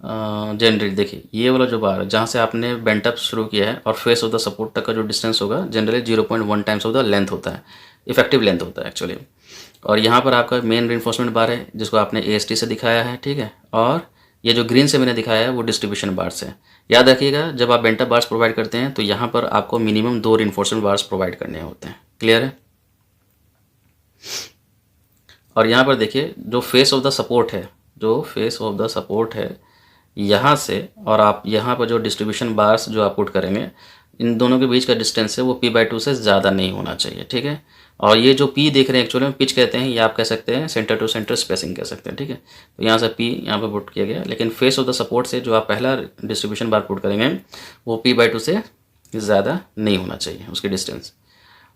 जनरली देखिए ये वाला जो बार जहाँ से आपने बेंट अप शुरू किया है और फेस ऑफ द सपोर्ट तक का जो डिस्टेंस होगा, generally 0.1 times of the length होता है, इफेक्टिव लेंथ होता है एक्चुअली। और यहाँ पर आपका मेन रिइंफोर्समेंट बार है, जिसको आपने AST से दिखाया है, ठीक है। और ये जो ग्रीन से मैंने दिखाया है वो डिस्ट्रीब्यूशन बार्स है। याद रखिएगा, जब आप बेंट अप बार्स प्रोवाइड करते हैं तो यहाँ पर आपको मिनिमम 2 रिइंफोर्समेंट बार्स प्रोवाइड करने होते हैं, क्लियर है। और यहाँ पर देखिए जो फेस ऑफ द सपोर्ट है, जो फेस ऑफ द सपोर्ट है यहाँ से, और आप यहाँ पर जो डिस्ट्रीब्यूशन बार्स जो आप पुट करेंगे, इन दोनों के बीच का डिस्टेंस है वो P/2 से ज़्यादा नहीं होना चाहिए, ठीक है। और ये जो P देख रहे हैं एक्चुअली में पिच कहते हैं, ये आप कह सकते हैं सेंटर टू सेंटर स्पेसिंग कह सकते हैं, ठीक है। तो यहाँ से P यहाँ पर पुट किया गया, लेकिन फेस ऑफ द सपोर्ट से जो आप पहला डिस्ट्रीब्यूशन बार पुट करेंगे वो P/2 से ज़्यादा नहीं होना चाहिए उसकी डिस्टेंस।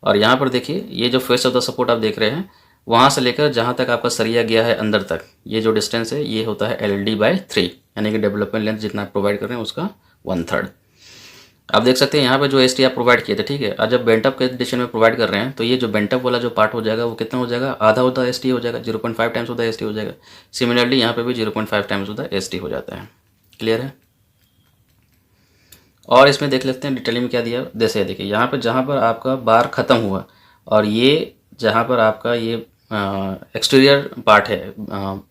और यहाँ पर देखिए ये जो फेस ऑफ द सपोर्ट आप देख रहे हैं, वहाँ से लेकर जहाँ तक आपका सरिया गया है अंदर तक, ये जो डिस्टेंस है ये होता है LD/3, यानी कि डेवलपमेंट लेंथ जितना आप प्रोवाइड कर रहे हैं उसका 1/3। आप देख सकते हैं यहाँ पे जो ST आप प्रोवाइड किए थे, ठीक है। और जब बेंटअप के कंडीशन में प्रोवाइड कर रहे हैं तो ये जो बेंटअप वाला जो पार्ट हो जाएगा वो कितना हो जाएगा, आधा होता है ST हो जाएगा, 0.5 टाइम्स होता है ST हो जाएगा। सिमिलरली यहाँ पे भी 0.5 टाइम्स होता है ST हो जाता है, क्लियर है। और इसमें देख लेते हैं डिटेलिंग में क्या दिया, जैसे देखिए यहाँ पर जहाँ पर आपका बार ख़त्म हुआ और ये जहाँ पर आपका ये एक्सटीरियर पार्ट है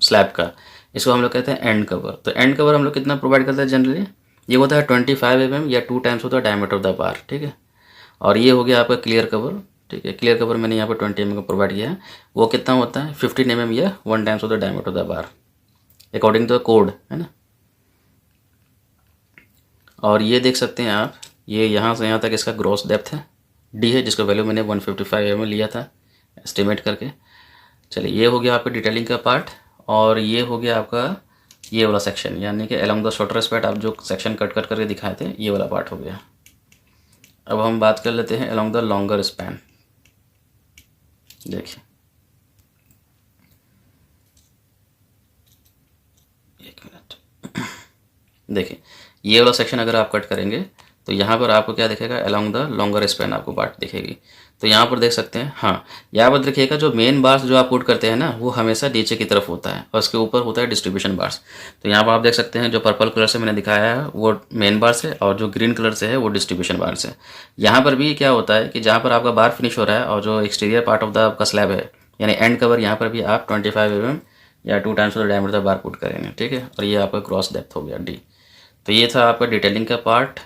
स्लैब का, इसको हम लोग कहते हैं एंड कवर। तो एंड कवर हम लोग कितना प्रोवाइड करते हैं जनरली, ये होता है 25 mm या 2 टाइम्स होता है डायमीटर ऑफ द बार, ठीक है। और ये हो गया आपका क्लियर कवर, ठीक है। क्लियर कवर मैंने यहाँ पर 20 mm का प्रोवाइड किया है। वो कितना होता है 15 mm या 1 times of the diameter of the bar according to the code, है ना। और ये देख सकते हैं आप, ये यहाँ से यहाँ तक इसका ग्रॉस डेप्थ है डी है, जिसका वैल्यू मैंने 155 mm लिया था एस्टिमेट करके। चलिए ये हो गया आपका डिटेलिंग का पार्ट, और ये हो गया आपका ये वाला सेक्शन, यानी कि अलोंग द शॉर्टर स्पैन आप जो सेक्शन कट कट करके दिखाए थे, ये वाला पार्ट हो गया। अब हम बात कर लेते हैं अलोंग द लॉन्गर स्पैन। देखिए एक मिनट, देखिए ये वाला सेक्शन अगर आप कट करेंगे तो यहाँ पर आपको क्या दिखेगा, अलोंग द लॉन्गर स्पैन आपको पार्ट दिखेगी। तो यहाँ पर देख सकते हैं, हाँ यहाँ पर देखिएगा जो मेन बार्स जो आप पुट करते हैं ना, वो हमेशा नीचे की तरफ होता है और उसके ऊपर होता है डिस्ट्रीब्यूशन बार्स। तो यहाँ पर आप देख सकते हैं जो पर्पल कलर से मैंने दिखाया है वो मेन बार्स है, और जो ग्रीन कलर से है वो डिस्ट्रीब्यूशन बार्स है। यहाँ पर भी क्या होता है कि जहाँ पर आपका बार फिनिश हो रहा है और जो एक्सटीरियर पार्ट ऑफ द आपका स्लैब है, यानी एंड कवर, यहाँ पर भी आप 25 mm या 2 times of the diameter the bar put करेंगे, ठीक है। और ये आपका क्रॉस डेप्थ हो गया डी। तो ये था आपका डिटेलिंग का part,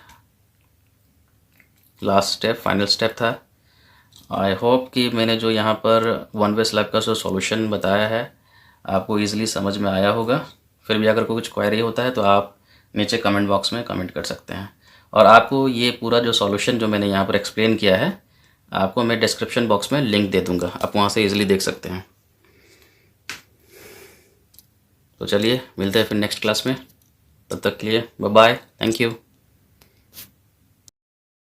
last step, final step था। आई होप कि मैंने जो यहाँ पर वन वे स्लैब का जो सॉल्यूशन बताया है आपको इजीली समझ में आया होगा। फिर भी अगर कोई कुछ क्वेरी होता है तो आप नीचे कमेंट बॉक्स में कमेंट कर सकते हैं, और आपको ये पूरा जो सॉल्यूशन जो मैंने यहाँ पर एक्सप्लेन किया है आपको मैं डिस्क्रिप्शन बॉक्स में लिंक दे दूँगा, आप वहाँ से ईजिली देख सकते हैं। तो चलिए मिलते हैं फिर नेक्स्ट क्लास में, तब तक के लिए बाय बाय, थैंक यू।